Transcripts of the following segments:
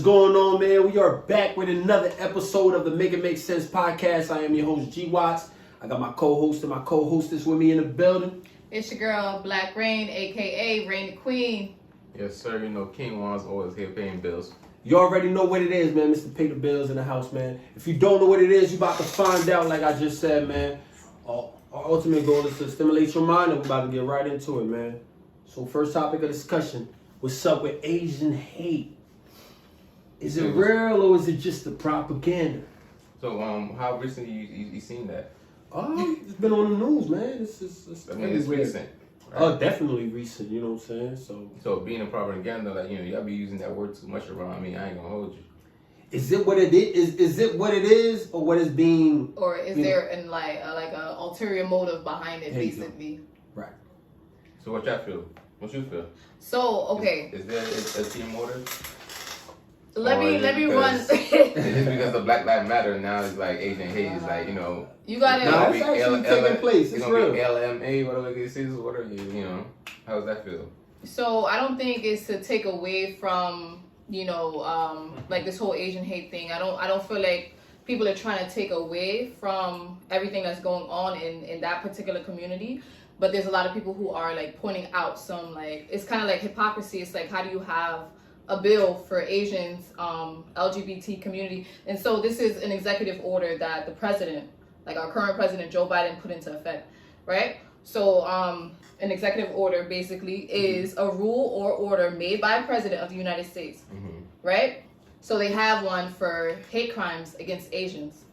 going on, man? We are back with another episode of the Make It Make Sense podcast. I am your host, G Watts. I got my co-host and my co-hostess with me in the building. It's your girl, Black Rain, a.k.a. Rain the Queen. Yes, sir. You know, King Juan's always here paying bills. You already know what it is, man. Mr. Pay the Bills in the house, man. If you don't know what it is, you about to find out, like I just said, man. Our ultimate goal is to stimulate your mind, and we're about to get right into it, man. So first topic of discussion, what's up with Asian hate? Is it real or is it just the propaganda? So, how recently you seen that? It's been on the news, man. It's recent. Right? Oh, definitely recent. You know what I'm saying? So being a propaganda, like, y'all be using that word too much around me. I ain't gonna hold you. Is it what it is? Is it what it is, or what is being? Or is there an a ulterior motive behind it, basically? Right. So what y'all feel? What you feel? So okay. Is there a team motive? Let me run. Is it because the Black Lives Matter now is like Asian hate is like, You gotta. No, it's actually taking place. It's real. LMA, whatever this is, whatever how does that feel? So I don't think it's to take away from like this whole Asian hate thing. I don't feel like people are trying to take away from everything that's going on in that particular community. But there's a lot of people who are like pointing out some it's kind of like hypocrisy. It's like, how do you have a bill for Asians, LGBT community? And so this is an executive order that the president, like our current president Joe Biden, put into effect, right? So an executive order basically is a rule or order made by a president of the United States, right? So they have one for hate crimes against Asians.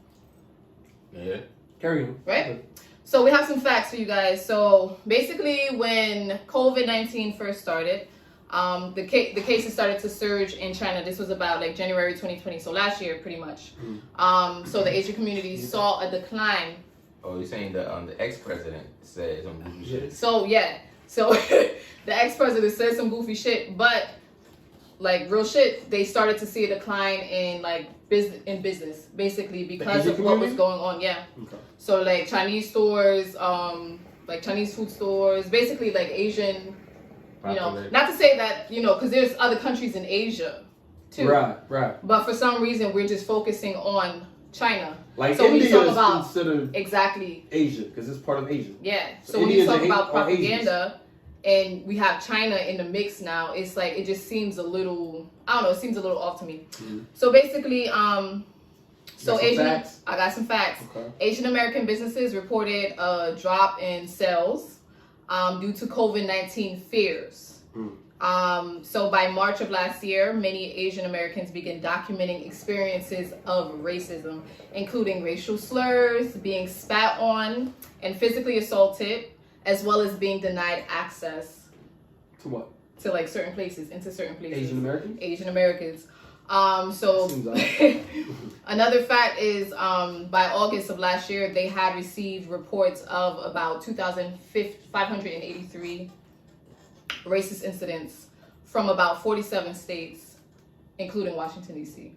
Yeah. Carry on. Right? So we have some facts for you guys. So basically when COVID-19 first started, the cases started to surge in China. This was about like January 2020, so last year pretty much. So the Asian community saw a decline. Oh, you're saying that the ex-president said some goofy shit. So the ex-president said some goofy shit, but like real shit, they started to see a decline in like business basically because of what was going on. Yeah. Okay. So like Chinese stores, like Chinese food stores, basically like Asian. Not to say that, because there's other countries in Asia, too. Right. But for some reason, we're just focusing on China. Like so India when you talk is about considered exactly Asia, because it's part of Asia. Yeah. So when you talk about propaganda, and we have China in the mix now, it's like, it just seems a little, I don't know, it seems a little off to me. So basically, I got some facts. Okay. Asian American businesses reported a drop in sales due to COVID-19 fears. So by March of last year, many Asian Americans began documenting experiences of racism, including racial slurs, being spat on, and physically assaulted, as well as being denied access. To what? To like certain places, into certain places. Asian Americans? Asian Americans. Another fact is by August of last year, they had received reports of about 2,583 racist incidents from about 47 states, including Washington, D.C.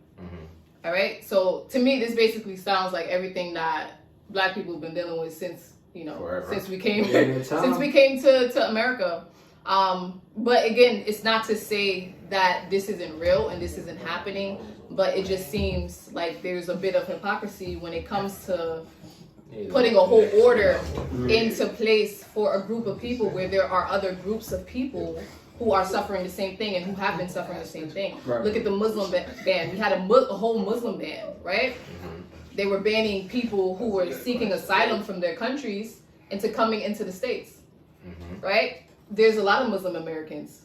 All right. So to me, this basically sounds like everything that Black people have been dealing with since, since we came to America. But again, it's not to say that this isn't real and this isn't happening, but it just seems like there's a bit of hypocrisy when it comes to putting a whole order into place for a group of people where there are other groups of people who are suffering the same thing and who have been suffering the same thing. Right. Look at the Muslim ban. We had a whole Muslim ban, right? They were banning people who were seeking asylum from their countries into coming into the States, right? There's a lot of Muslim Americans,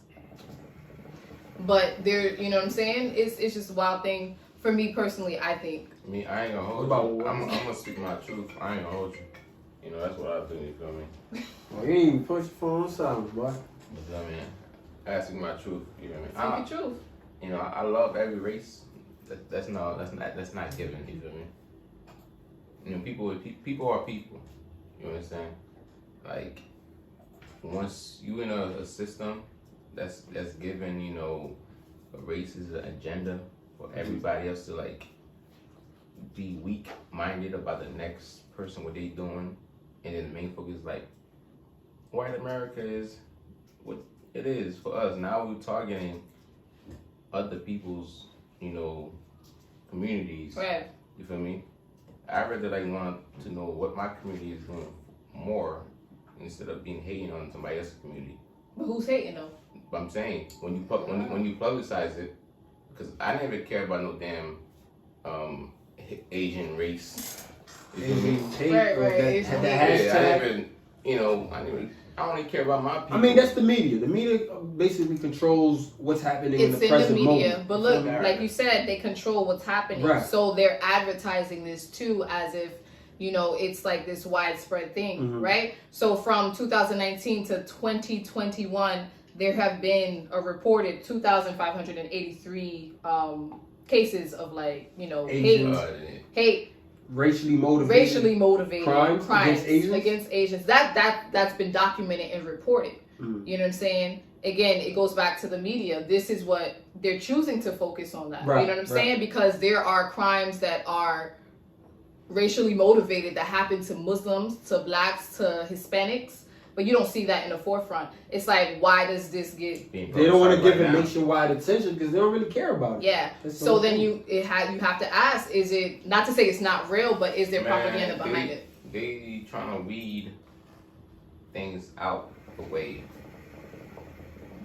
but they're, you know what I'm saying? It's just a wild thing for me personally, I think. I ain't gonna hold you. I'm gonna speak my truth. I ain't gonna hold you. That's what I do, you feel me? Well, you ain't even put your phone on silent, boy. I gotta speak my truth, you feel me? Speak your truth. I love every race. That's not given, you feel me? People are people. You understand? Like, once you in a system that's given, a racist agenda for everybody else to like be weak-minded about the next person, what they doing, and then the main focus is like white America is what it is for us. Now we're targeting other people's communities. Right. You feel me? I rather want to know what my community is doing more instead of being hating on somebody else's community. But who's hating though? But I'm saying when you publicize it, because I never care about no damn Asian race. You feel me? Right. I only care about my people. I mean, that's the media. The media basically controls what's happening in the It's present in the media. moment. But look, like you said, they control what's happening. Right. So they're advertising this too as if, it's like this widespread thing, right? So from 2019 to 2021, there have been a reported 2,583 cases of hate. Racially motivated crimes against Asians. That's been documented and reported. You know what I'm saying? Again, it goes back to the media. This is what they're choosing to focus on that. Right, you know what I'm saying? Because there are crimes that are racially motivated that happen to Muslims, to blacks, to Hispanics, but you don't see that in the forefront. It's like, why does this get? They don't want to give it nationwide attention because they don't really care about it. Yeah. So then you have to ask: is it, not to say it's not real, but is there propaganda behind it? They trying to weed things out the way.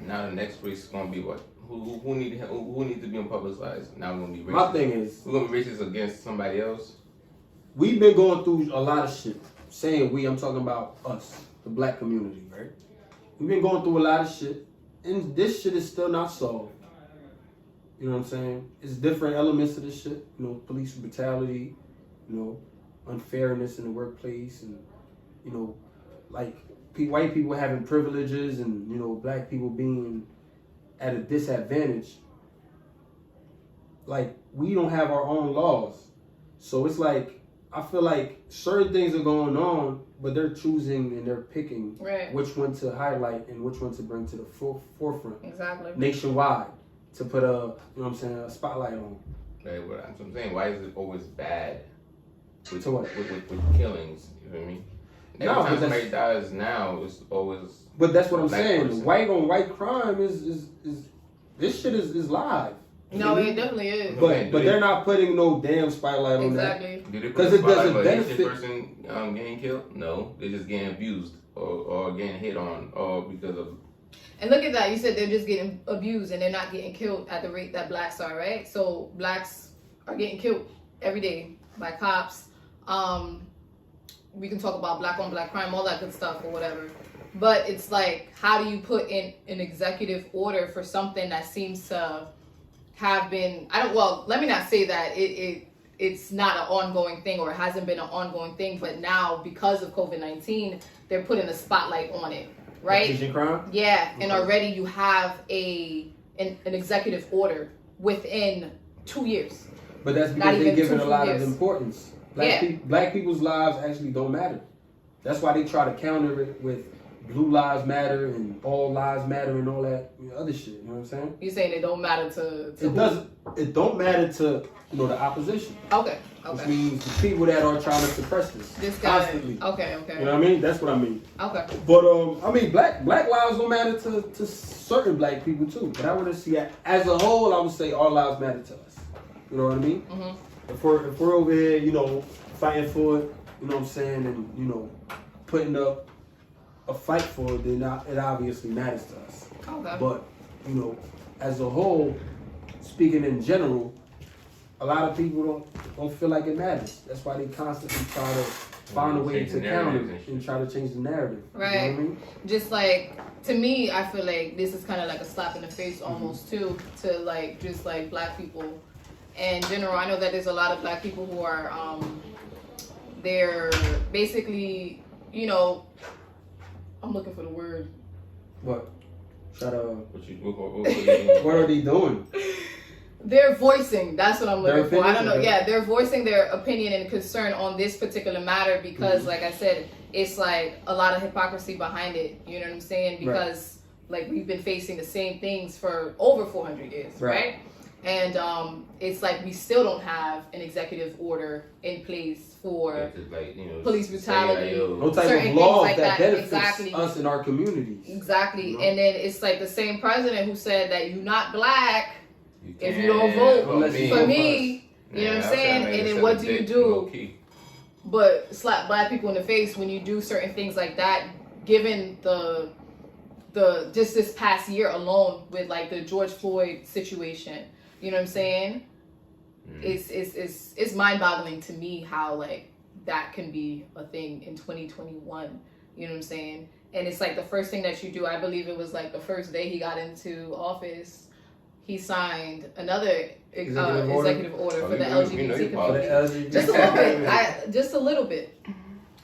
Now the next race is gonna be what? Who need to be publicized? Now we're gonna be racist. My thing is, we're gonna be racist against somebody else. We've been going through a lot of shit. Saying we, I'm talking about us, the black community, right? We've been going through a lot of shit, and this shit is still not solved. You know what I'm saying? It's different elements of this shit. Police brutality, unfairness in the workplace, and white people having privileges, and black people being at a disadvantage. Like, we don't have our own laws, so it's like, I feel like certain things are going on, but they're choosing and they're picking which one to highlight and which one to bring to the forefront. Exactly. Nationwide, to put a spotlight on. Right, but I'm saying, why is it always bad with killings? You feel me? Every No, time somebody dies now, it's always. But that's what I'm saying. Person. White on white crime is this shit is live. No, it definitely is. But they're not putting no damn spotlight on that. Exactly. Because it doesn't benefit. Asian person getting killed? No, they're just getting abused or getting hit on, or because of. And look at that. You said they're just getting abused and they're not getting killed at the rate that blacks are, right? So blacks are getting killed every day by cops. We can talk about black on black crime, all that good stuff or whatever. But it's like, how do you put in an executive order for something that seems to have been, let me not say that it's not an ongoing thing, or it hasn't been an ongoing thing, but now because of COVID-19, they're putting a spotlight on it, right? Asian crime? Yeah, and already you have an executive order within 2 years. But that's because they're giving a lot of importance. Black people's lives actually don't matter. That's why they try to counter it with Blue Lives Matter and All Lives Matter and all that other shit. You know what I'm saying? You're saying it don't matter to it who? Doesn't. It don't matter to the opposition. Okay. Which means the people that are trying to suppress this constantly. Okay. You know what I mean? That's what I mean. Okay. But black lives don't matter to certain black people too. But I want to see as a whole, I would say all lives matter to us. You know what I mean? Mm-hmm. If we're over here, fighting for it, you know what I'm saying, and putting up a fight for it, then it obviously matters to us. Okay. But as a whole, speaking in general, a lot of people don't feel like it matters. That's why they constantly try to find a way to counter and try to change the narrative. Right. You know what I mean? Just like, to me, I feel like this is kind of like a slap in the face almost too, to just black people in general. I know that there's a lot of black people who are they're basically, I'm looking for the word. What? What are they doing? They're voicing. That's what I'm looking for. I don't know. Okay. Yeah, they're voicing their opinion and concern on this particular matter because, like I said, it's like a lot of hypocrisy behind it. You know what I'm saying? Because we've been facing the same things for over 400 years, right? And it's like we still don't have an executive order in place for police brutality. No type of laws that benefits us in our communities. Exactly. And then it's like the same president who said that you're not black if you don't vote for me, you know what I'm Yeah, saying? And then what do you do? But slap black people in the face when you do certain things like that, given the just this past year alone with like the George Floyd situation, you know what I'm saying? It's mind-boggling to me how like that can be a thing in 2021. You know what I'm saying? And it's like the first thing that you do. I believe it was like the first day he got into office, he signed another executive order for the LGBT community. Just a little bit.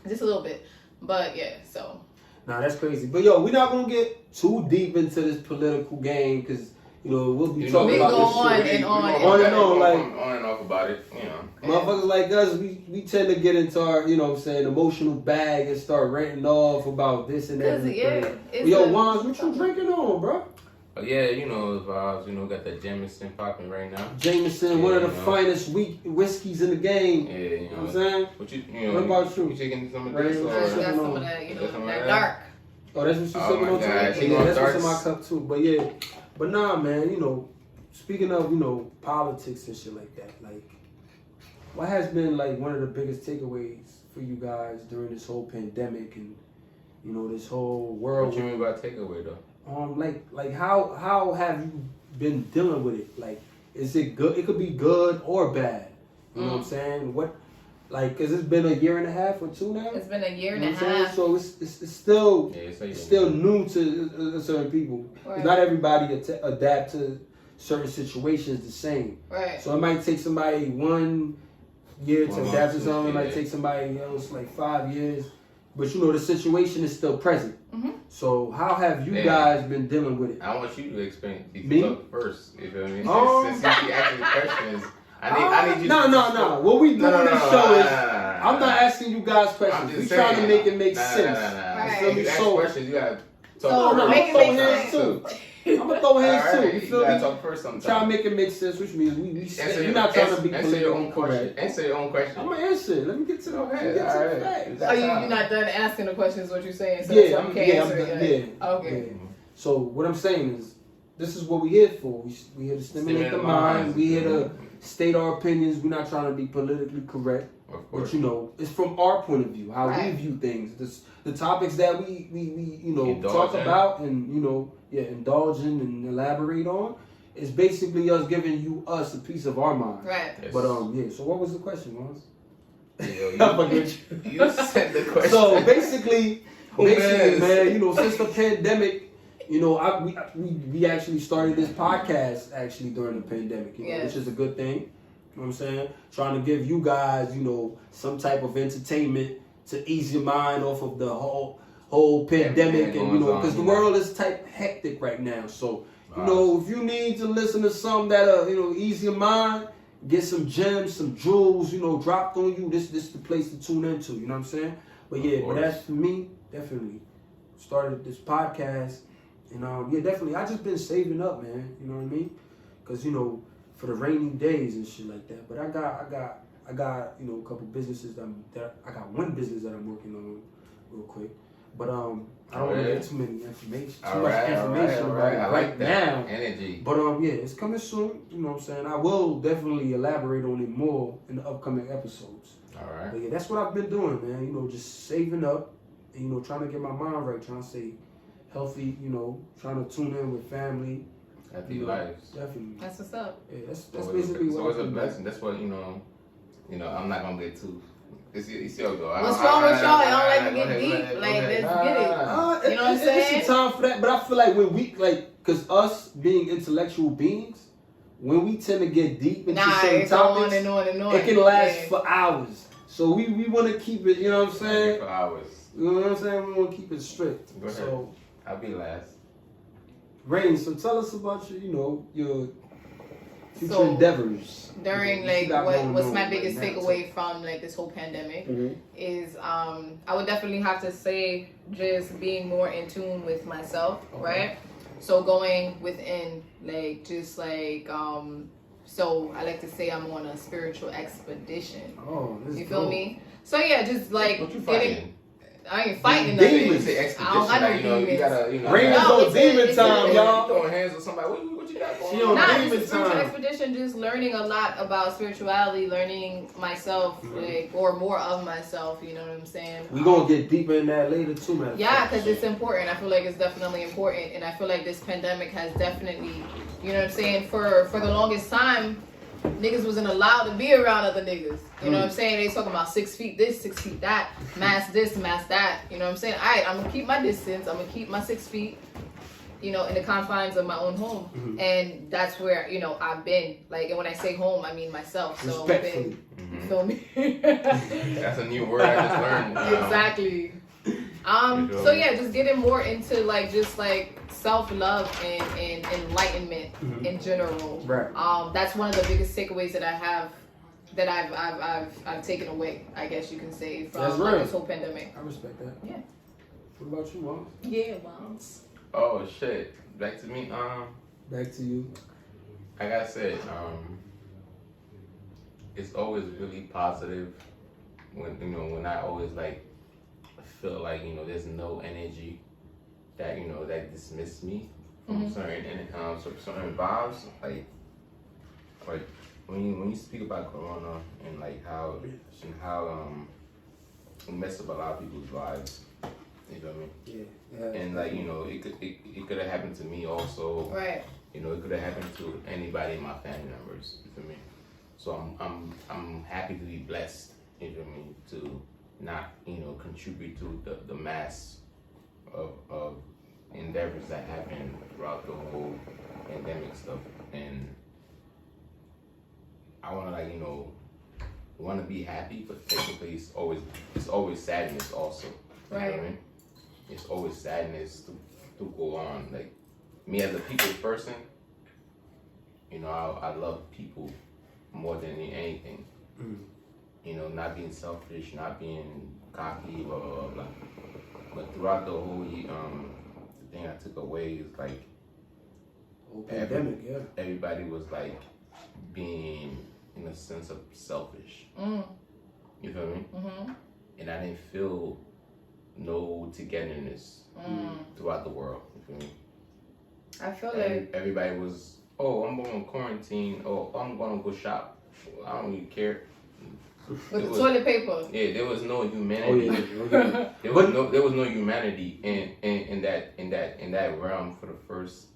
Just a little bit. But yeah, so. Nah, that's crazy. But yo, we're not gonna get too deep into this political game because we'll be talking about this on shit. and on On and off about it. Motherfuckers like us, we tend to get into our, emotional bag and start ranting off about this and that. Yo, Wands, what you drinking on, bro? Yeah, vibes, got that Jameson popping right now. Jameson, one of the finest whiskeys in the game. Yeah, you know what I'm saying? What about you? You taking some of I this? got some of that, that dark. Oh, that's what she's sipping on too? Yeah, that's what's in my cup too. But yeah, but nah, man, speaking of, politics and shit like that, like, what has been, like, one of the biggest takeaways for you guys during this whole pandemic and, this whole world? What you mean by takeaway, though? Like how have you been dealing with it? Like, is it good? It could be good or bad. You know what I'm saying? Cause it's been a year and a half or two now. It's been a year and a half. So it's still new to certain people. Right. Not everybody adapt to certain situations the same. Right. So it might take somebody 1 year to adapt to something. It might take somebody else like 5 years. But the situation is still present. Mm-hmm. So how have you guys been dealing with it? I want you to explain me first. You feel what I mean? Since you asking questions, I need you. No. What we do on this show is I'm not asking you guys questions. We're trying to make it make sense. Right. You ask questions, you gotta talk. I'm gonna throw hands too. I'm gonna throw hands too. You feel me? Gotta talk first sometimes. Try to make it make sense, which means we're not trying to be answer your own question. Answer your own question. I'm gonna answer. Let me get to the facts. Oh, you're not done asking the questions? What you're saying? So yeah, I'm Okay. Yeah. So what I'm saying is, this is what we're here for. We here to stimulate the mind. We here to state our opinions. We're not trying to be politically correct. But it's from our point of view, how we view things. The topics that we talk about and indulge in and elaborate on is basically us giving us a piece of our mind. Right. Yes. But So what was the question, Mons? You said the question. So basically, man, since the pandemic. We actually started this podcast during the pandemic, which is a good thing. You know what I'm saying? Trying to give you guys, some type of entertainment to ease your mind off of the whole pandemic, and because the world is type hectic right now. So, if you need to listen to something that'll, ease your mind, get some gems, some jewels, dropped on you. This is the place to tune into. You know what I'm saying? But but that's for me. Definitely started this podcast. And definitely, I just been saving up, man. You know what I mean? Because for the rainy days and shit like that. But I got a couple businesses that I got one business that I'm working on real quick. But I don't want to get too much information about it right now. Energy. But it's coming soon. You know what I'm saying? I will definitely elaborate on it more in the upcoming episodes. All right. But that's what I've been doing, man. Just saving up and trying to get my mind right, trying to stay healthy, trying to tune in with family. Happy lives. Definitely. That's what's up. Yeah, that's basically what it's a blessing. That's what, I'm not going to get too. It's your go. What's wrong with y'all? Y'all like to get deep. Let's get it. You know what I'm saying? It's time for that. But I feel like when we, because us being intellectual beings, when we tend to get deep into certain topics, on and on. It can last for hours. So we want to keep it, you know what I'm saying? For hours. You know what I'm saying? We want to keep it strict. Go ahead. So, I'll be last. Rain, so tell us about your future endeavors. During what's my biggest takeaway from this whole pandemic is I would definitely have to say just being more in tune with myself, right? So going within so I like to say I'm on a spiritual expedition. Oh, this you feel me? So yeah, just what you fighting? I ain't fighting Demons. nothing. You say I don't got no expedition, like, you gotta, Rain is No, on it's demon a- time, y'all. throwing hands on somebody. What you got going She on? on Nah, demon just a spiritual time. expedition, just learning a lot about spirituality, learning myself, like, or more of myself, you know what I'm saying? We gonna get deeper in that later too, man. Yeah, because it's important. I feel like it's definitely important. And I feel like this pandemic has definitely, you know what I'm saying, for the longest time, niggas wasn't allowed to be around other niggas. You know what I'm saying? They talking about 6 feet this, 6 feet that, mask this, mask that. You know what I'm saying? All right, I'm going to keep my distance. I'm going to keep my 6 feet, you know, in the confines of my own home. And that's where, you know, I've been. Like, and when I say home, I mean myself. So, Respectfully. you feel me? That's a new word I just learned. Exactly. So yeah, just getting more into like just like self-love and enlightenment in general. Right. That's one of the biggest takeaways that I have, that I've taken away, I guess you can say, That's from right. this whole pandemic. I respect that. Yeah. What about you, Mom? Yeah, moms. Oh shit. Back to me. Back to you. Like I said, it's always really positive when I always like feel like there's no energy that that dismiss me from certain vibes, like when you speak about Corona and like how it messed up a lot of people's lives, you feel me? Yeah. And like it could have happened to me also. Right. It could have happened to anybody in my family members. You feel me? So I'm happy to be blessed. You feel me? To not contribute to the mass of endeavors that happen throughout the whole pandemic stuff. And I want to want to be happy, but technically it's always sadness also. You know what I mean? It's always sadness to go on. Like me as a people person, I love people more than anything. Not being selfish, not being cocky, blah blah blah blah. But throughout the whole the thing I took away is like Whole pandemic, everybody was like being in a sense of selfish. You feel me? And I didn't feel no togetherness throughout the world. You feel me? I feel like everybody was, I'm going to quarantine. I'm going to go shop. I don't really care. with the toilet paper. Yeah, there was no humanity. There was no humanity in that realm for the first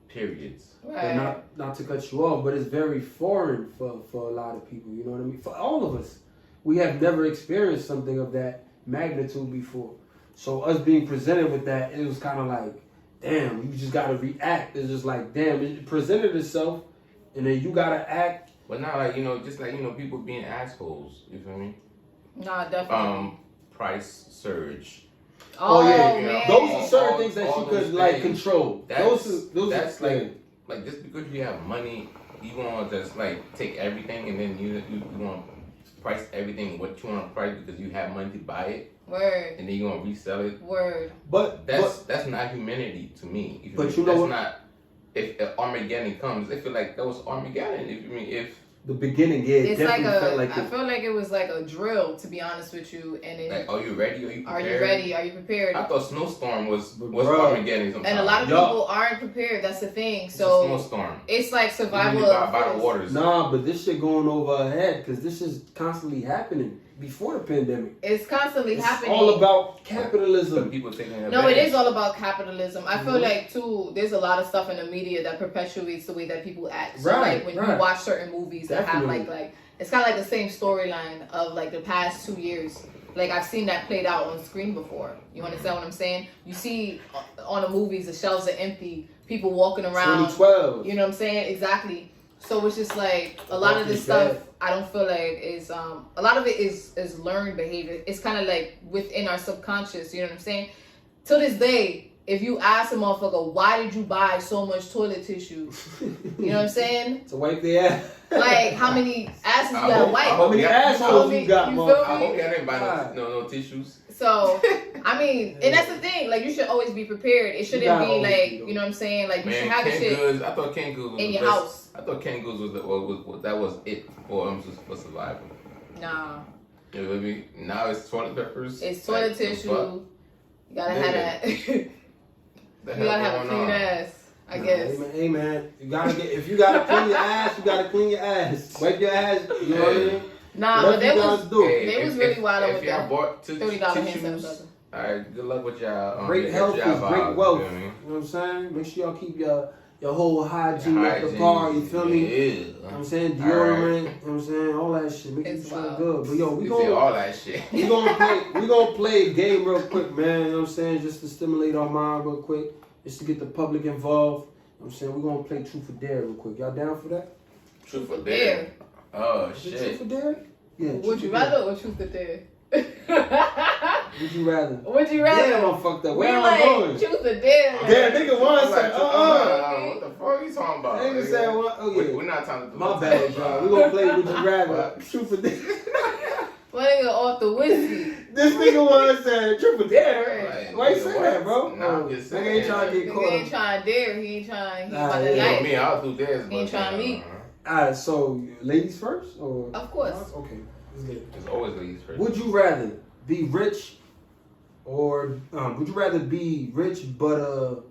periods. Right. And not to cut you off, but it's very foreign for a lot of people. You know what I mean? For all of us, we have never experienced something of that magnitude before. So us being presented with that, it was kind of like, damn, you just gotta react. It's just like, damn, it presented itself, and then you gotta act. But not like just like people being assholes. You feel me? Nah, definitely. Price surge. Oh yeah, man. Those are certain things that all you could those like things. control. That's like just because you have money, you want to just like take everything and then you want to price everything what you want to price because you have money to buy it. Word. And then you're gonna resell it. Word. But that's not humanity to me. But you know that's what? Not. If Armageddon comes, I feel like that was Armageddon. If the beginning, it's like felt like I feel like it was like a drill, to be honest with you. And then, like, are you ready? Are you prepared? Are you ready? Are you prepared? I thought snowstorm was Bro. Armageddon sometimes. And a lot of people aren't prepared. That's the thing. It's So a snowstorm. it's like survival by the waters. Nah, but this shit going over our head because this is constantly happening before the pandemic. It's constantly It's happening. all about But capitalism. people taking advantage. No, it is all about capitalism. I feel like too, there's a lot of stuff in the media that perpetuates the way that people act. So Right, like when right. you watch certain movies that have Definitely. like it's kind of like the same storyline of like the past 2 years. Like I've seen that played out on screen before. You understand what I'm saying? You see on the movies the shelves are empty, people walking around. 2012. You know what I'm saying? Exactly. So it's just like a lot of this stuff I don't feel like is a lot of it is learned behavior. It's kind of like within our subconscious, you know what I'm saying? To this day, if you ask a motherfucker, why did you buy so much toilet tissue? You know what I'm saying? To wipe the ass. Like how many asses you I gotta hope- wipe? I How many assholes you got, You man? feel I me? hope y'all didn't buy God. no tissues. So, I mean, and that's the thing. Like, you should always be prepared. It shouldn't gotta be always like, be, though. you know what I'm saying? Like, you should Man, have the canned shit goods. I thought canned goods was in the your best. house. I thought canned goods was that was it for survival. Nah. You know what I mean? Now it's toilet peppers. It's toilet like, the fuck? tissue. You gotta have that. You gotta have a clean ass. I guess. Hey man, you gotta get if you gotta clean your ass, you gotta clean your ass. Wipe your ass. You know what I mean? Nah, what but they was really wild if with y'all that. bought $30 hand sanitizer. alright, good luck with y'all. Great health is great wealth. You know what I'm saying? Make sure y'all keep your whole hygiene up the par. You feel me? Yeah. You know what I'm saying? Deodorant. You know what I'm saying? All that shit. Make it feel good. But yo, we gonna all that shit. we gonna play a game real quick, man. You know what I'm saying? Just to stimulate our mind real quick. Just to get the public involved. You know what I'm saying? We're gonna play Truth or Dare real quick. Y'all down for that? Truth or Dare? Oh, Is it shit. Truth or Dare? Yeah. Would you rather or Truth or Dare? Would you rather? Would you rather? Damn, I'm fucked up. We Where am I like going? Truth or Dare. Damn, nigga one said, What the fuck are you talking about? Nigga said, oh yeah. We're not talking My bad, y'all. We gonna play Would You Rather. Truth or Dare. My nigga off the whiskey. This nigga one said Truth or Dare. Like, Why you say that, bro? Nah, I'm just saying. Nigga ain't trying to get He caught. ain't trying to dare. He ain't trying. He Nah, about to yeah. like. Me, I'll do theirs. He ain't trying to meet. Alright, so ladies first or? Of course. Okay. Let's get it. It's always ladies first. Would you rather be rich or would you rather be rich but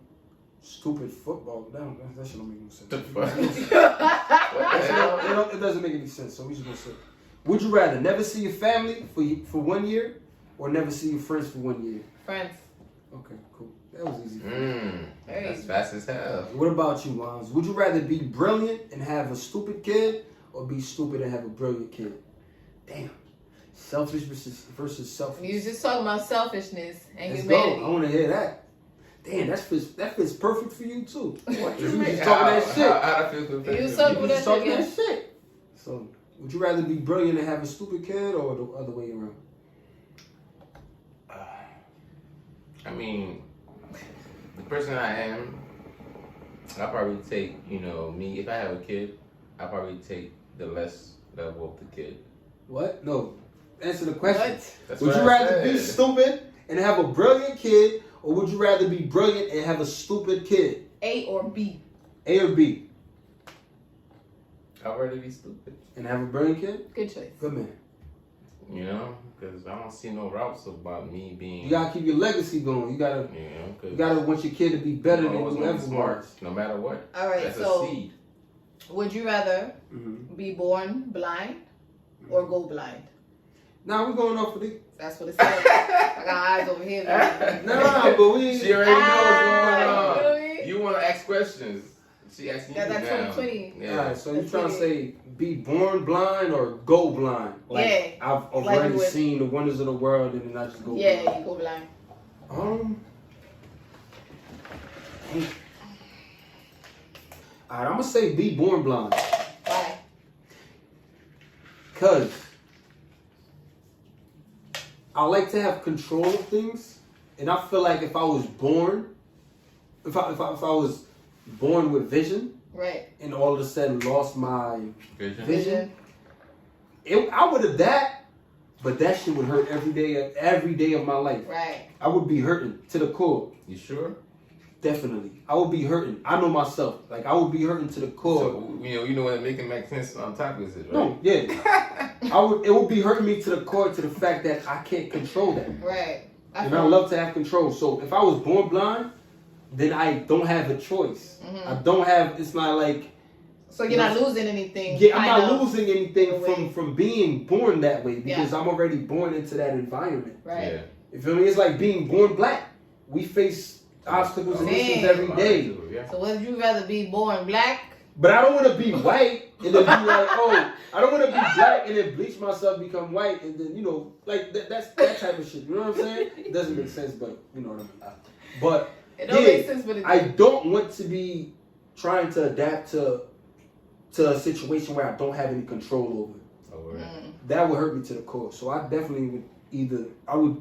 stupid football? That shit don't make no sense. The fuck? It doesn't make any sense. So we just gonna say, would you rather never see your family for 1 year or never see your friends for 1 year? Friends. Okay, cool. That was easy. That's fast as hell. What about you, Lons? Would you rather be brilliant and have a stupid kid or be stupid and have a brilliant kid? Damn. Selfish versus selfish. You was just talking about selfishness and Let's humanity. go. I want to hear that. Damn, that fits perfect for you too. What You just talking that shit. How I feel good. You was You talking just that talking shit. that shit. So, would you rather be brilliant and have a stupid kid or the other way around? I mean, the person I am, I'll probably take, me, if I have a kid, I'll probably take the less level of the kid. What? No. Answer the question. What? That's Would what you I rather be said. stupid and have a brilliant kid, or would you rather be brilliant and have a stupid kid? A or B? A or B? I'd rather be stupid. And have a brilliant kid? Good choice. Good man. Because I don't see no routes about me being. You gotta keep your legacy going. You gotta want your kid to be better than you ever was. No matter what. All right, That's so a seed. would you rather Mm-hmm. be born blind or go blind? Now we're going off of the. That's what it says. I got eyes over here. Nah, but we. She already knows what's You going know on. what I mean? You want to ask questions. She asking you That's now. 2020. Yeah. Alright, so you That's trying to it. say be born blind or go blind? Like, Yeah. I've Like already with- seen the wonders of the world and then I just go Yeah, blind. you go blind. Alright, I'm gonna say be born blind. Why? Cause I like to have control of things, and I feel like if I was born with vision, Right. and all of a sudden lost my Vision. vision, I would have died, but that shit would hurt every day of my life. Right. I would be hurting to the core. You sure? Definitely, I would be hurting. I know myself. Like I would be hurting to the core. So, you know what make sense on top of this, right? No, yeah. It would be hurting me to the core, to the fact that I can't control that. Right. And I love to have control. So if I was born blind, then I don't have a choice. I don't have. It's not like. So you're not losing anything. Yeah, I'm not losing anything way. from being born that way because Yeah. I'm already born into that environment. Right. Yeah. You feel me? It's like being born black. We face obstacles and Man. issues every day. Yeah. So would you rather be born black? But I don't want to be white and then be like, oh, I don't want to be black and then bleach myself, become white, and then, like that's that type of shit. You know what I'm saying? It doesn't make sense, but you know what I mean. But It don't make sense, but it I don't want to be trying to adapt to a situation where I don't have any control over it. That would hurt me to the core. So I would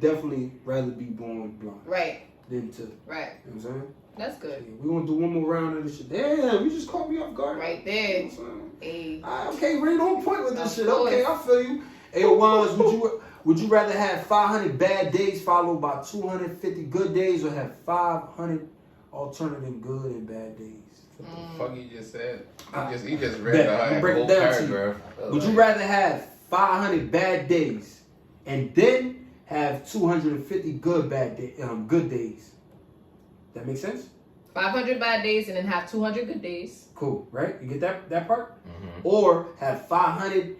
definitely rather be born blind Right. than to, Right. you know what I'm saying? That's good. Yeah, we're going to do one more round of this shit. Damn, you just caught me off guard. Right You there. know what I'm saying? Hey. Okay, right on point with this Of shit. course. Okay, I feel you. Hey, Wands, would you rather have 500 bad days followed by 250 good days, or have 500 alternative good and bad days? What the fuck you just said? You just Bet. read I'm the breaking whole it down to you. paragraph. Would you rather have 500 bad days and then have 250 good days. That make sense? 500 bad days and then have 200 good days. Cool, right? You get that part? Or have 500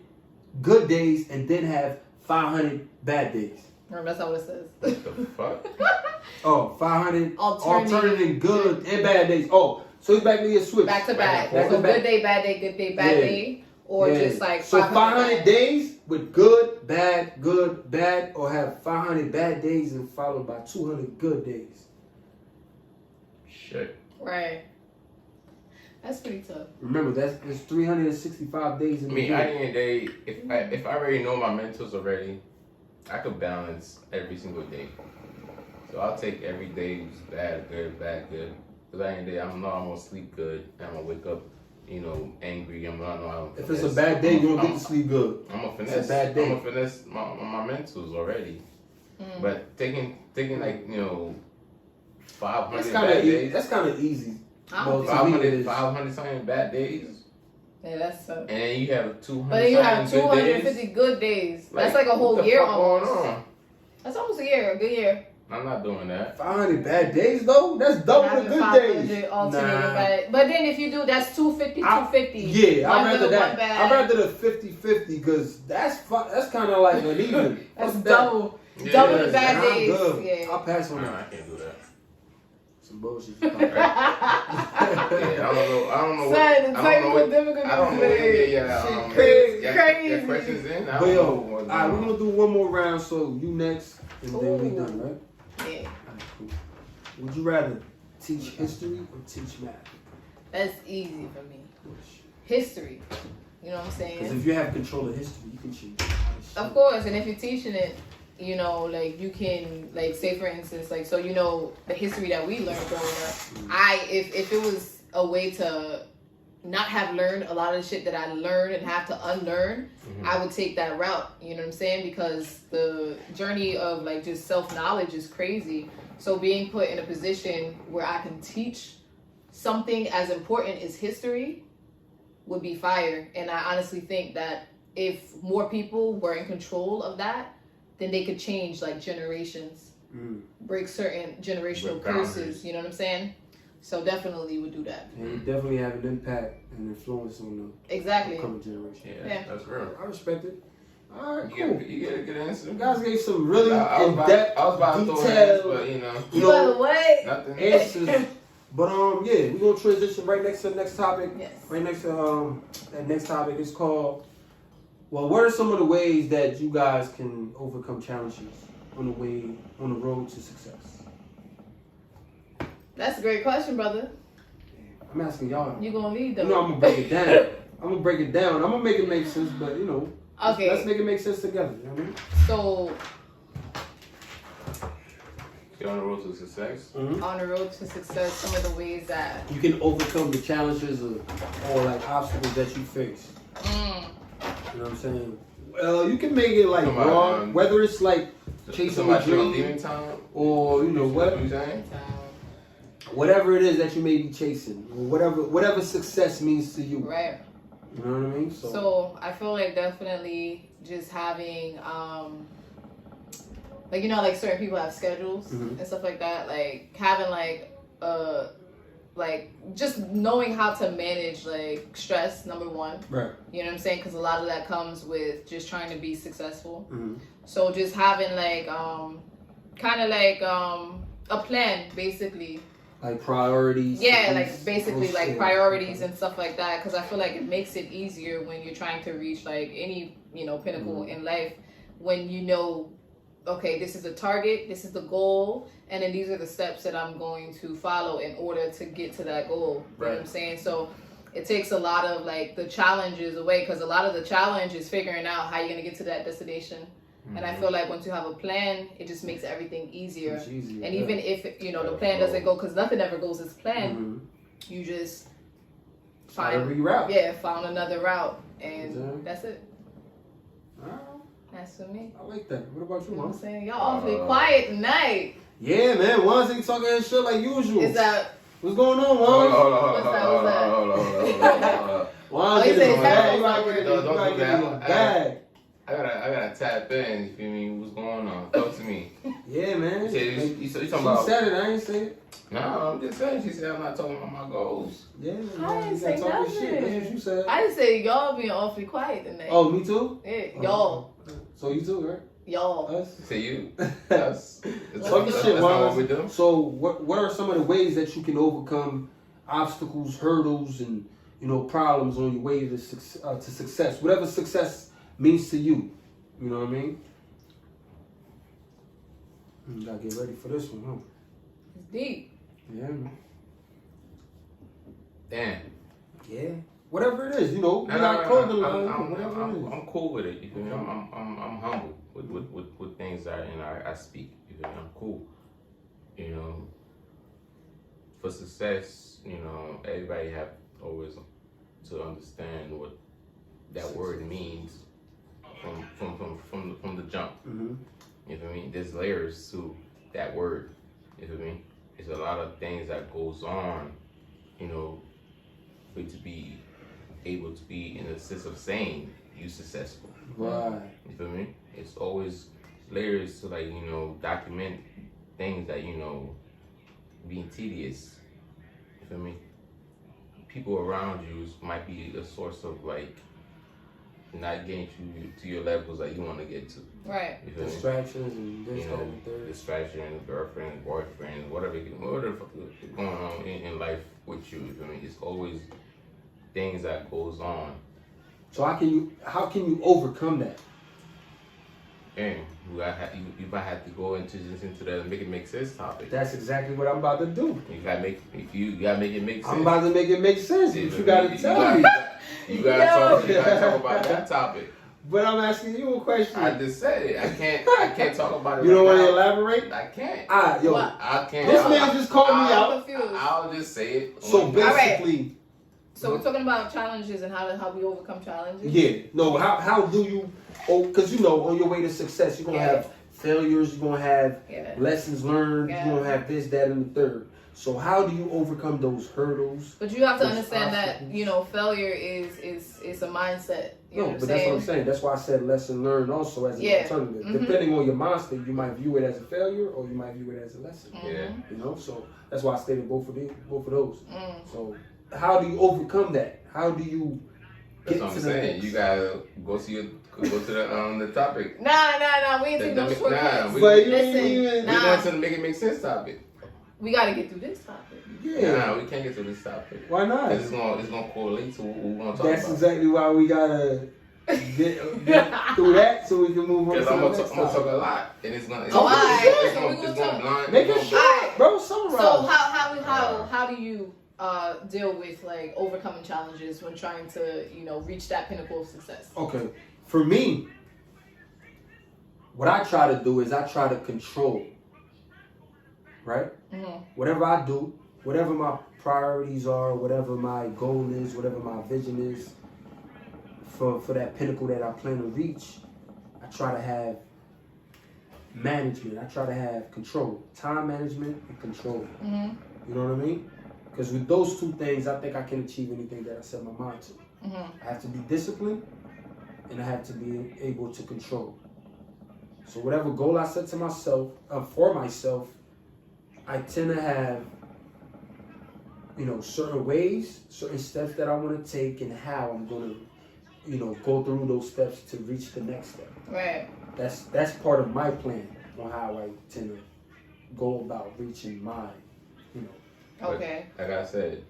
good days and then have 500 bad days. Remember, that's not what it says. What the fuck? Oh, 500 Alternating good and bad days. Oh, so it's back to your switch. Back to back. Back So to back. good day, bad day, good day, bad day. Or just like so 500 bad. days with good, bad, or have 500 bad days and followed by 200 good days. Shit. Right. That's pretty tough. Remember, there's 365 days in I the mean, year. at the end of the day, if I already know my mentals already, I could balance every single day. So I'll take every day bad, good. Because at the end of the day, I know I'm gonna sleep good. I'm gonna wake up, angry. I know I'm If it's a bad day, you don't get to sleep good. I'm gonna finesse. It's a bad day. I'm gonna finesse my mentals already. But taking like 500 That's bad kind of days. That's kind of easy. I Well, don't think- to me, it is. 500 something bad days, Yeah, that's tough. and then you have 200. But then you have something good 250 days. good days. That's like a what whole the year fuck going almost. on? That's almost a year, a good year. I'm not doing that. 500 bad days though. That's double the Having good 500 days. alternating Nah. bad. But then if you do, that's 250, I- 250. Yeah, One I'd rather good, that. one bad. I'd rather the 50-50 because that's kind of like an even. That's What's that? double. Yeah, Double the that's- bad I'm days. good. Yeah. I'll pass on No, that. I can't do that. Some bullshit. Yeah, I don't know. Son, the I don't know technical what. difficulties I don't know. today. Yeah. Crazy. Your questions in. I But don't yo, know all what's right, we're going on. gonna do one more round. So you next, and then we Ooh. done, right? Yeah. All right, cool. Would you rather teach history or teach math? That's easy for me. History. You know what I'm saying? Because if you have control of history, you can change a lot of shit. Of course, and if you're teaching it, like you can, like, say for instance, like, so the history that we learned growing up. If it was a way to not have learned a lot of the shit that I learned and have to unlearn, I would take that route. You know what I'm saying? Because the journey of like just self-knowledge is crazy. So being put in a position where I can teach something as important as history would be fire. And I honestly think that if more people were in control of that, then they could change like generations, break certain generational Break boundaries. curses. You know what I'm saying? So definitely would do that. And you definitely have an impact and influence on the Exactly. upcoming generation. Yeah. That's real. I respect it. All right, You cool. get a good answer. You guys gave some really I was in-depth, about to throw hands, detailed, but you But know, what? nothing. answers. But yeah, we're gonna transition right next to the next topic. Yes. Right next to that next topic is called. Well, what are some of the ways that you guys can overcome challenges on the road to success? That's a great question, brother. I'm asking y'all. You gonna lead You them? know, I'm gonna break it down. I'm gonna break it down. I'm gonna make it make sense, but Okay. let's make it make sense together. You know what I mean? So Get on the road to success. on the road to success, some of the ways that You can overcome the challenges or like obstacles that you face. You know what I'm saying? Well, you can make it like Come on, raw, man. whether it's like chasing a Somebody on dream demon time. or What you saying? whatever it is that you may be chasing, or whatever success means to you. right. You know what I mean? So I feel like definitely just having like like certain people have schedules and stuff like that. Like having like just knowing how to manage like stress, number one. Right. You know what I'm saying? Because a lot of that comes with just trying to be successful. Mm-hmm. So just having like kind of like a plan basically. Like priorities. Yeah, like basically like shit. priorities and stuff like that. Because I feel like it makes it easier when you're trying to reach like any pinnacle in life, when okay, this is the target, this is the goal, and then these are the steps that I'm going to follow in order to get to that goal. You know what I'm saying? So it takes a lot of like the challenges away, because a lot of the challenge is figuring out how you're gonna get to that destination. And I feel like once you have a plan, it just makes everything easier. It's easier, And yeah. even if the plan doesn't go, because nothing ever goes as planned, you just Try to find reroute. another route, and Exactly. that's it. Alright, That's for me. I like that. What about you, You know what Mom? I'm saying? Y'all awfully quiet tonight. Yeah, man. Juan's ain't talking his shit like usual. Is that What's going on, Hold Juan? on. Juan, Oh, he get said his it's bag. that You gotta get Don't do in that. your bag. I gotta tap in. You feel me? What's going on? Talk to me. Yeah, man. You talking She about? said it. I ain't say it. No, I'm just saying. She said I'm not talking about my goals. Yeah, I man. didn't You gotta say talk your nothing. shit. That's what you said. I just say y'all being awfully quiet tonight. Oh, me too? Yeah, y'all. So you too, right? Y'all. Us? Say you. Us. Talk your shit, That's not what we Juan. do. So what are some of the ways that you can overcome obstacles, hurdles, and problems on your way to success? Whatever success means to you. You know what I mean? You gotta get ready for this one, huh? It's deep. Yeah, man. Damn. Yeah. Whatever it is, we No, got clothing line, whatever it is. I'm cool with it. You feel me? I'm humble with things that I speak. You feel me? I'm cool. For success, everybody have always to understand what that word means from the jump. Mm-hmm. You feel me? There's layers to that word. You feel me? There's a lot of things that goes on, for you to be able to be in the sense of saying you successful. Right. You feel me? It's always layers to document things that being tedious. You feel me? People around you might be a source of not getting you to your levels that you want to get to. Right. You feel me? Distractions and this, that, and the third. Distraction, girlfriend, boyfriend, whatever the fuck is going on in life with you. You feel me? It's always things that goes on. So how can you overcome that? And you might have to go into the make it make sense topic. That's exactly what I'm about to do. You gotta make it make sense. I'm about to make it make sense. You But you gotta tell me. You gotta talk about that topic. But I'm asking you a question. I just said it. I can't talk about it. You don't want to now. elaborate? I can't. What? I can't. This man just called me I'm out. confused. I'll just say it. So basically, So we're talking about challenges and how we overcome challenges. yeah. No, how do you? Oh, because on your way to success, you're gonna have failures. You're gonna have lessons learned. Yeah. You're gonna have this, that, and the third. So how do you overcome those hurdles? But you have to those understand obstacles? that failure is a mindset. You know what I'm But that's saying? what I'm saying. That's why I said lesson learned also as an alternative. Mhm. Depending on your mindset, you might view it as a failure or you might view it as a lesson. Yeah. So that's why I stated both of those. Mm. So how do you overcome that? How do you That's get what to I'm the saying. next? You gotta go to the topic. Nah. We ain't taking no shortcuts. we- But you Listen, ain't even. We're going to the make it make sense topic. We gotta get through this topic. Yeah. Nah, we can't get to this topic. Why not? It's gonna correlate to what we're gonna talk That's about. exactly why we gotta get through that so we can move on to Because the I'm next gonna talk topic. a lot, and it's gonna. alright. It's So we gonna gonna blind. Make it's it gonna- short, bro. Summarize. So how do you deal with overcoming challenges when trying to reach that pinnacle of success? Okay, for me, what I try to do is I try to control. Right? Mm-hmm. Whatever I do, whatever my priorities are, whatever my goal is, whatever my vision is for that pinnacle that I plan to reach, I try to have management. I try to have control. Time management and control. Mm-hmm. You know what I mean? Because with those two things, I think I can achieve anything that I set my mind to. Mm-hmm. I have to be disciplined and I have to be able to control. So whatever goal I set to myself, for myself, I tend to have, certain ways, certain steps that I want to take and how I'm going to, go through those steps to reach the next step. Right. That's part of my plan on how I tend to go about reaching my, Okay. Like I said,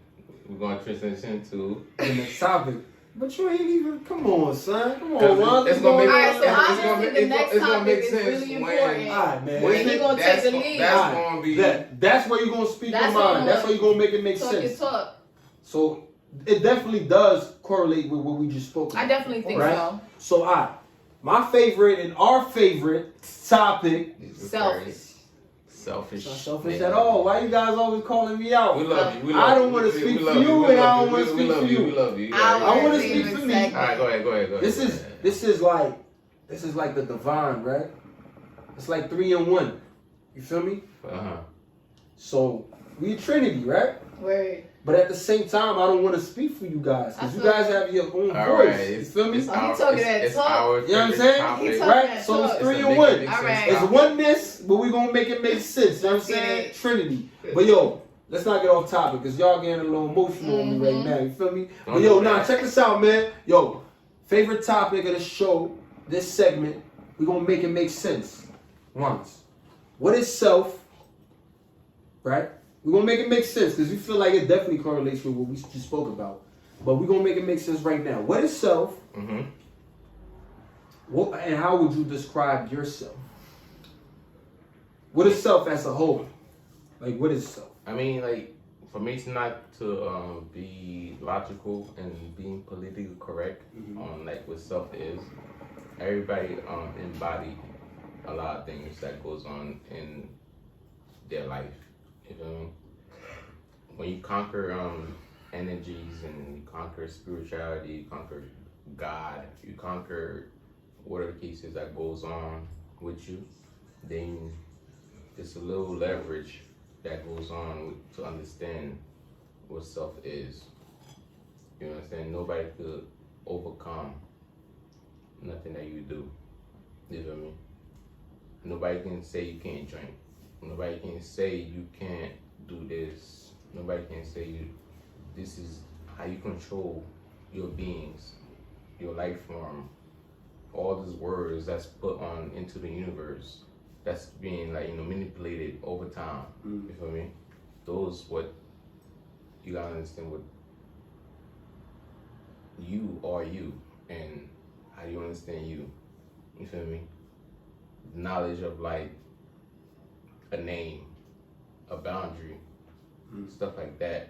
we're gonna transition to the next topic. But you ain't even, come on, son. Come on, Ron. it's gonna make. Alright, so it's gonna obviously make- the it's next gonna topic make is sense really when- important. All right, man. And he gonna take the lead. That's gonna be. That's where you're going to speak That's your what mind. I'm That's where you're going to make it make Talk your sense. talk. So it definitely does correlate with what we just spoke about. I definitely think Right? so. So my favorite and our favorite topic. Selfish. Selfish. It's not selfish man. at all. Why you guys always calling me out? We love you. We love I don't you. wanna We speak love for you, We and I love don't you. wanna We speak love for you. you. We love you. I wanna Leave speak a for me. segment. All right, go ahead. This is like the divine, right? It's like 3 in 1. You feel me? Uh-huh. So we Trinity, right? Word. agree. But at the same time, I don't want to speak for you guys because you guys have your own All voice. right. You feel me? He talking that talk. You know what I'm saying? He talking Right? that So it's talk. 3 It's and a 1. make All right. It's oneness, but we gonna make it make sense. You know what I'm saying? Okay. Trinity. But yo, let's not get off topic because y'all getting a little emotional on me right now. You feel me? But yo, check this out, man. Yo, favorite topic of the show, this segment, we gonna make it make sense. Once. What is self? Right? We're gonna make it make sense because we feel like it definitely correlates with what we just spoke about. But we're gonna make it make sense right now. What is self? Mm-hmm. What and how would you describe yourself? What is self as a whole? Like, what is self? I mean, like, for me to not to be logical and being politically correct on like what self is, everybody embody a lot of things that goes on in their life. You feel me? When you conquer energies and you conquer spirituality, you conquer God, you conquer whatever cases that goes on with you, then it's a little leverage that goes on to understand what self is. You understand? Nobody could overcome nothing that you do. You feel me? Nobody can say you can't drink. Nobody can say you can't do this. Nobody can say this is how you control your beings, your life form, all these words that's put on into the universe that's being like, manipulated over time. You feel me? Those what you gotta understand what you are you and how you understand you. You feel me? Knowledge of like a name, a boundary, stuff like that.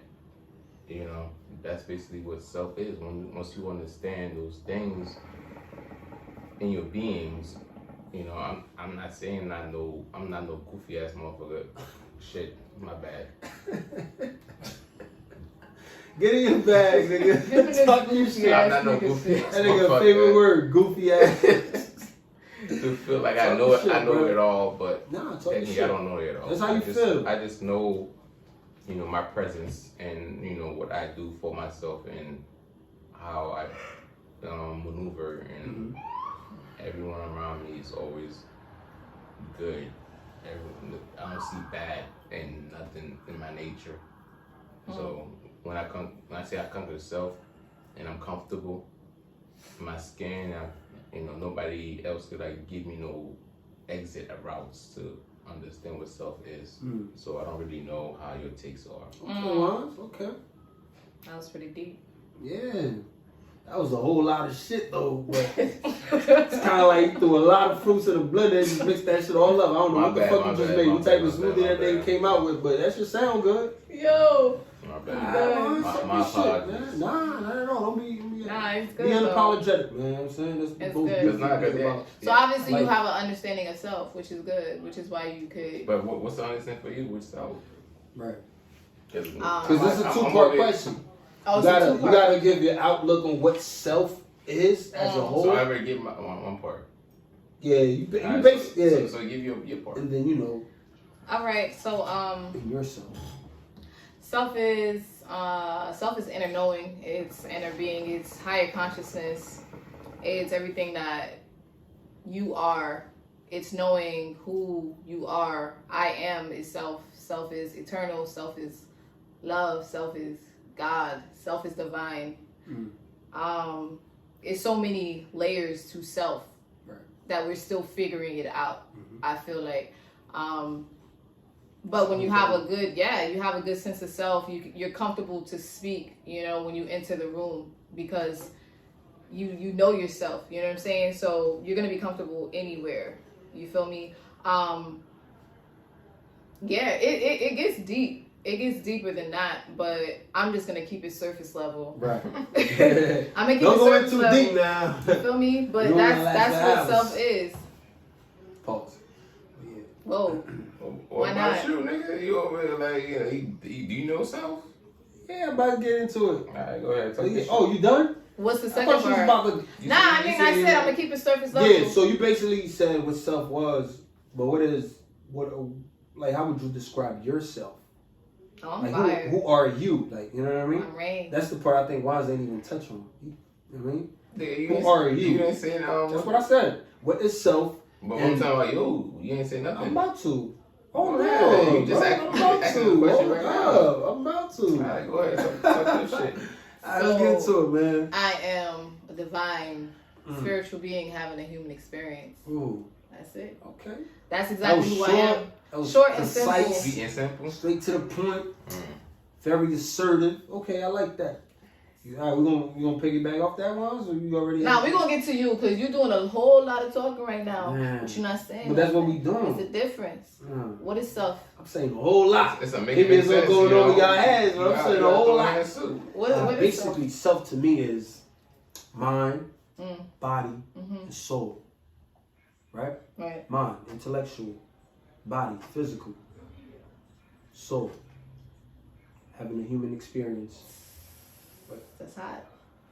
That's basically what self is. Once you understand those things in your beings, I'm not saying I'm not no goofy ass motherfucker. Shit, my bad. Get in your bag, nigga. Talk your shit. I'm not no goofy ass That nigga motherfucker. favorite word, goofy ass. To feel like I know it, shit, I know bro. it all, but Nah, talk your technically shit. I don't know it all. That's how you feel. I just know, my presence and what I do for myself and how I maneuver and everyone around me is always good. I don't see bad and nothing in my nature. So when I say I conquer self and I'm comfortable in my skin, nobody else could like give me no exit routes to understand what self is. So I don't really know how your takes are. Okay. That was pretty deep. Yeah. That was a whole lot of shit though, but it's kind of like you threw a lot of fruits in a blender and just mixed that shit all up. I don't know what the fuck you just made, what type of smoothie that nigga came out with, but that shit sound good. Yo. My bad. My apologies. Nah, not at all. Don't be it's good. be unapologetic, man. You know what I'm saying? That's It's both good. good. It's not good. Yeah. So obviously Like- you have an understanding of self, which is good, which is why you could. But what's the understanding for you with self? Right. Because Because this is a two-part question. Oh, You gotta give your outlook on what self is as a whole. So I already give my one part. Yeah, you Alright, basically, so give your part. and then All right, so in yourself. self is inner knowing, it's inner being, it's higher consciousness, it's everything that you are. It's knowing who you are. I am is self. Self is eternal. Self is love. Self is God. Self is divine. It's so many layers to self that we're still figuring it out. I feel like, but when you have a good sense of self, you're comfortable to speak. When you enter the room because you know yourself. You know what I'm saying? So you're gonna be comfortable anywhere. You feel me? It gets deep. It gets deeper than that, but I'm just gonna keep it surface level. Right. I'm gonna keep Don't it go in surface too level. deep now. You feel me? But You don't wanna that's last what hours. self is. Pause. Whoa. What Why about not? you, nigga? You over there like, do you know self? Yeah, I'm about to get into it. Alright, go ahead. Talk your shit. Oh, you done? What's the I second thought you was part? about to. I said I'm gonna keep it surface level. Yeah, so you basically said what self was, but how would you describe yourself? Oh, I'm Like fired. who are you? Like, you know what I mean? I'm Rain. That's the part I think Wise ain't even touch on. You know what I mean? Nigga, Who are you? You didn't say no. That's what I said. What is self? But I'm talking about you ain't say nothing. I'm about to. Oh Yeah, no, you just I'm about asking to. the question Hold right now. up, I'm about to. Alright, go ahead. Talk your shit. Alright, let's get to it, man. I am a divine spiritual being having a human experience. Ooh, That's it. okay. That's exactly who I am. That was Short and concise, simple. Sweet and simple. straight to the point. Very assertive. Okay, I like that. All right, we gonna piggyback off that one, or you already? Now we're gonna get to you because you're doing a whole lot of talking right now, Man. but you're not saying. But that's what nothing. we doing. It's a difference. What is self? I'm saying a whole lot. It's a Maybe making it's sense. going you know? over y'all heads, but I'm You saying a gotta whole throw lot. in soup. What is self? Basically, self to me is mind, Mm. body, and soul. Right? Right. Mind, intellectual, body, physical, soul. Having a human experience. That's hot.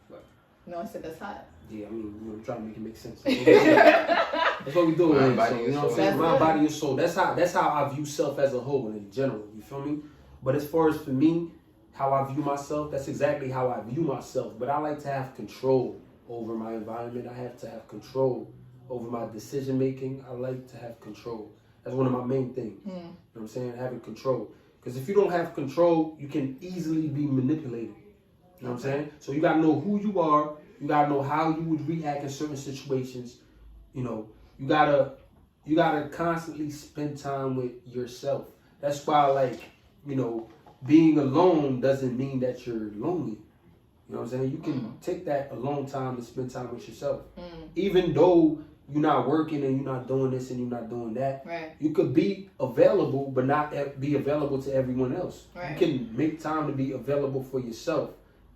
What? No, I said that's hot. Yeah, I mean, I'm trying to make it make sense. That's what we do. Mind, Right? body, So, and you know what I'm soul. saying? That's Mind, it. body, and soul. That's how I view self as a whole in general. You feel me? But as far as for me, how I view myself, that's exactly how I view myself. But I like to have control over my environment. I have to have control over my decision making. I like to have control. That's one of my main things. You know what I'm saying? Having control. Because if you don't have control, you can easily be manipulated. You know what I'm saying? So you gotta know who you are. You gotta know how you would react in certain situations. You know, you gotta constantly spend time with yourself. That's why, like, you know, being alone doesn't mean that you're lonely. You know what I'm saying? You can take that alone time to spend time with yourself. Even though you're not working and you're not doing this and you're not doing that. Right. You could be available, but not be available to everyone else. Right. You can make time to be available for yourself.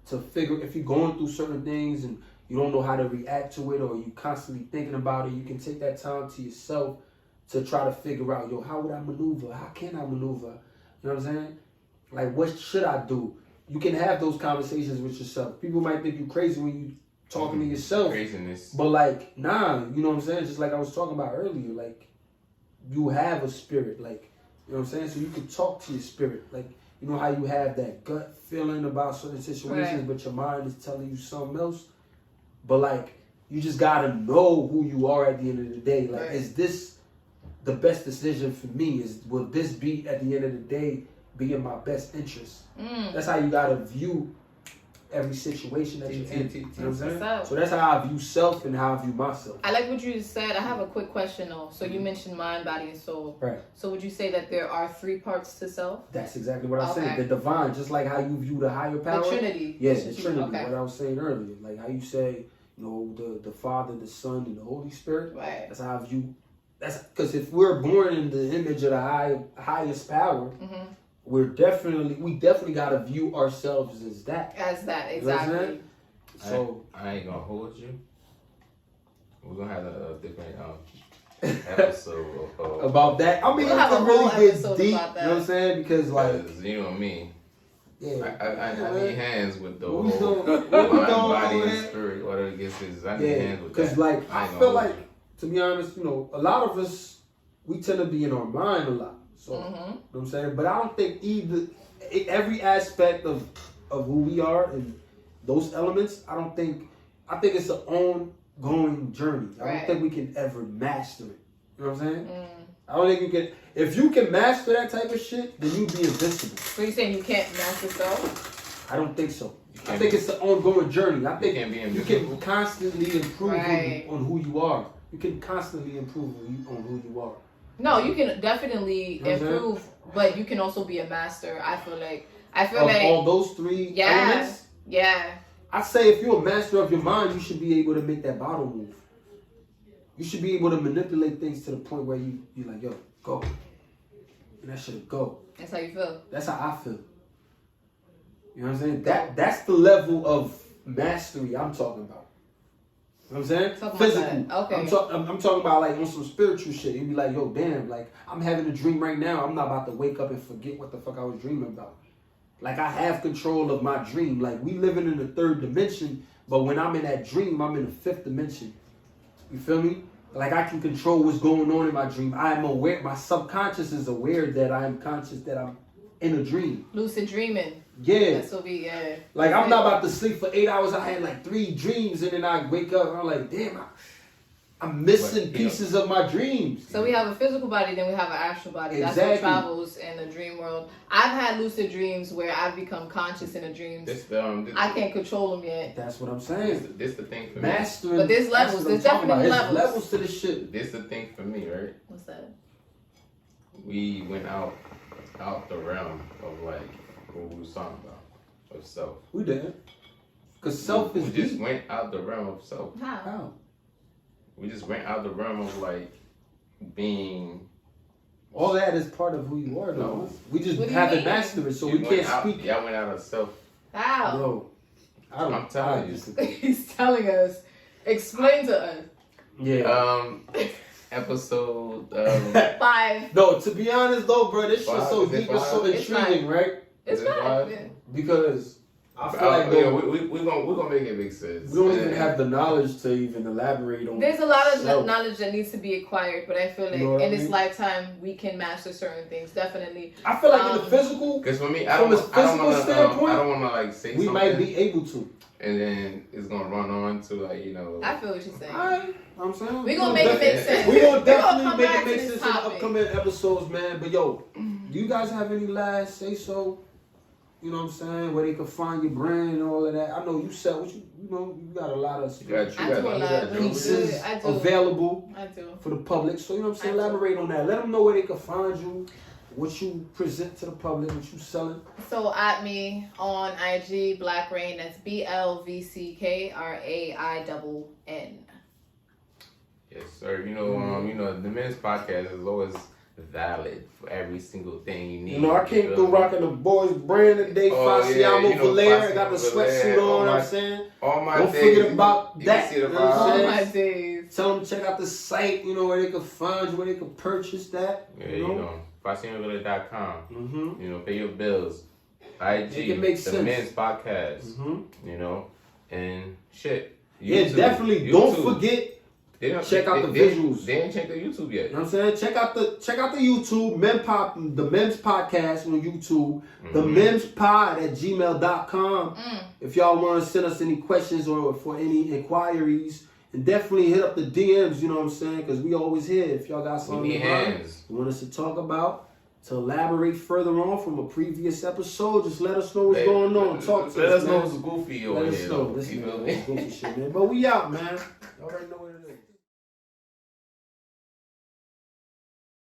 To figure, if you're going through certain things and you don't know how to react to it, or you constantly thinking about it, you can take that time to yourself to try to figure out, yo, how would I maneuver? How can I maneuver? You know what I'm saying? Like, what should I do? You can have those conversations with yourself. People might think you crazy when you talking to yourself. Craziness. But like, nah, you know what I'm saying? Just like I was talking about earlier, like, you have a spirit, like, you know what I'm saying? So you can talk to your spirit. Like, you know how you have that gut feeling about certain situations, Right. but your mind is telling you something else? But like, you just gotta know who you are at the end of the day. Like, Right. is this the best decision for me? Will this be, at the end of the day, be in my best interest? That's how you gotta view every situation that you're in. You know what I'm saying? What's up? So that's how I view self and how I view myself. I like what you just said. I have a quick question though. So you mentioned mind, body, and soul. Right. So would you say that there are 3 parts to self? That's exactly what I'm Okay. saying. The divine, just like how you view the higher power. The Trinity. Yeah, the Trinity. Okay. What I was saying earlier. Like how you say, you know, the Father, the Son, and the Holy Spirit. Right. That's how I view. That's because if we're born in the image of the highest power, we definitely got to view ourselves as that. As that, You know what I'm exactly. saying? So I ain't gonna hold you. We're gonna have a different episode of, about that, I mean, We'll have it a really whole gets episode deep. about that. You know what I'm saying? Because like, because you know me. yeah, I need hands with the What we whole doing? What we mind, doing body, over and here? spirit. Whatever it gets is, I need yeah. hands with Because that. like, I ain't feel gonna like, hold you. to be honest, you know, a lot of us, we tend to be in our mind a lot. So, you know what I'm saying? But I don't think every aspect of who we are and those elements, I think it's an ongoing journey. I don't Right. think we can ever master it. You know what I'm saying? I don't think you can. If you can master that type of shit, then you'd be invincible. So you're saying you can't master self? I don't think so. I can't think be- it's an ongoing journey. I think can't be you invisible. can constantly improve Right. on who you are. You can constantly improve on who you are. No, you can definitely You know what I'm saying? improve, but you can also be a master. I feel like Of all those 3 yeah, elements, yeah. I'd say if you're a master of your mind, you should be able to make that bottle move. You should be able to manipulate things to the point where you're like, yo, go. And that should go. That's how you feel. That's how I feel. You know what I'm saying? That's the level of mastery I'm talking about. You know what I'm saying? Talking about Physical. that. Okay. I'm talking about like on some spiritual shit. You'd be like, yo, damn, like I'm having a dream right now. I'm not about to wake up and forget what the fuck I was dreaming about. Like I have control of my dream. Like we living in the 3rd dimension, but when I'm in that dream, I'm in the 5th dimension. You feel me? Like I can control what's going on in my dream. I am aware. My subconscious is aware that I am conscious that I'm in a dream. Lucid dreaming. Yeah. That's what we, yeah. Like, I'm not about to sleep for 8 hours. I had like 3 dreams, and then I wake up and I'm like, damn, I'm missing pieces of my dreams. So we have a physical body, then we have an astral body. That's what travels in the dream world. I've had lucid dreams where I've become conscious in the dreams. I can't control them yet. That's what I'm saying. This the thing for me. Mastering. But there's levels. There's definitely levels. Levels to this shit. This the thing for me, right? What's that? We went out the realm of like what we was talking about, of self. We did. Cause self is we just went out the realm of self. How? We just went out the realm of like being. All that is part of who you are, though. No. We just haven't mastered it, so we can't speak. Y'all went out of self. How? Bro, I'm telling you. He's telling us. Explain to us. Yeah. Episode 5. No, to be honest though, bro, this shit's so deep and so It's intriguing, right? It's fine. Because I feel like we're gonna make it make sense. We don't even have the knowledge to even elaborate on. There's a lot of knowledge that needs to be acquired, but I feel like in this lifetime we can master certain things. Definitely. I feel like in the physical, because for me, from a physical standpoint, I don't want to like say we something. might be able to, and then it's gonna run on to like I feel what you're saying. Alright, I'm saying we're gonna make it make sense. We're gonna definitely make it make this sense in the upcoming episodes, man. But yo, do you guys have any last say so? You know what I'm saying? Where they can find your brand and all of that. I know you said what you got a lot of pieces available for the public. So you know what I'm saying? Elaborate on that. Let them know where they can find you, what you present to the public, what you selling. So at me on IG, Black Rain. That's BLVCKRAINN. Yes, sir. You know, the MIMS podcast is always valid for every single thing you need. You know, I came through rocking the boys brand today. Fasciamo Valera. I got the sweatsuit on, you know what I'm saying? All my Don't days, forget about that. You know all my days. Tell them to check out the site, you know, where they can find you, where they can purchase that. Yeah, you know, FascinaVilla.com. Mm-hmm. You know, pay your bills. IG, the MIMS podcast. Mm-hmm. You know, and shit. YouTube. Yeah, definitely. YouTube. Don't forget. Check out the visuals. They ain't checked the YouTube yet. You know what I'm saying? Check out the YouTube, the MIMS podcast on YouTube, the MIMS pod at gmail.com. If y'all want to send us any questions or for any inquiries, and definitely hit up the DMs, you know what I'm saying? Because we always here. If y'all got something you want us to talk about, to elaborate further on from a previous episode, just let us know what's going on. Talk to us. Let us know what's goofy over here. Let us know. This goofy shit, man. But we out, man. Y'all already know what